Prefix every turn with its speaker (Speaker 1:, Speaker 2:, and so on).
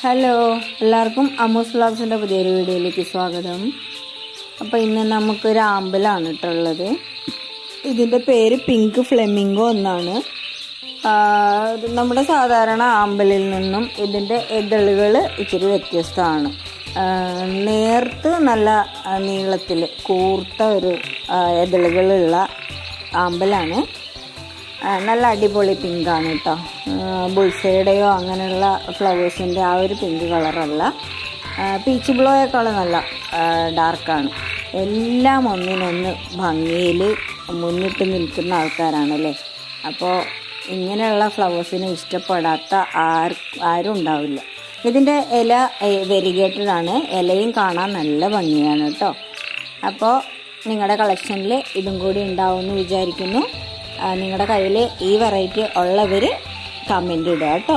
Speaker 1: Hello, എല്ലാവർക്കും അമ്മൂസ് വ്ളോഗ്സിൻ്റെ പുതിയൊരു വീഡിയോയിലേക്ക് സ്വാഗതം. അപ്പോൾ ഇന്ന് നമുക്കൊരു ആമ്പലാണ് ഇട്ടുള്ളത്. ഇതിൻ്റെ പേര് പിങ്ക് ഫ്ലെമിംഗോ എന്നാണ്. നമ്മുടെ സാധാരണ ആമ്പലിൽ നിന്നും ഇതിൻ്റെ ഇതളുകൾ ഇച്ചിരി വ്യത്യസ്തമാണ്. നേർത്ത് നല്ല നീളത്തിൽ കൂർത്ത ഒരു ഇതളുകളുള്ള ആമ്പലാണ്. നല്ല അടിപൊളി പിങ്കാണ് കേട്ടോ. ബുൾസൈഡയോ അങ്ങനെയുള്ള ഫ്ലവേഴ്സിൻ്റെ ആ ഒരു പിങ്ക് കളറല്ല, പീച്ച് ബ്ലോയേക്കാളും നല്ല ഡാർക്കാണ്. എല്ലാം ഒന്നിനൊന്ന് ഭംഗിയിൽ മുന്നിട്ട് നിൽക്കുന്ന ആൾക്കാരാണല്ലേ. അപ്പോൾ ഇങ്ങനെയുള്ള ഫ്ലവേഴ്സിനെ ഇഷ്ടപ്പെടാത്ത ആരും ഉണ്ടാവില്ല. ഇതിൻ്റെ ഇല വെരിഗേറ്റഡാണ്, ഇലയും കാണാൻ നല്ല ഭംഗിയാണ് കേട്ടോ. അപ്പോൾ നിങ്ങളുടെ കളക്ഷനിൽ ഇതും കൂടി ഉണ്ടാവുമെന്ന് വിചാരിക്കുന്നു. നിങ്ങളുടെ കയ്യിൽ ഈ വെറൈറ്റി ഉള്ളവർ കമൻ്റ് ഇടുക കേട്ടോ.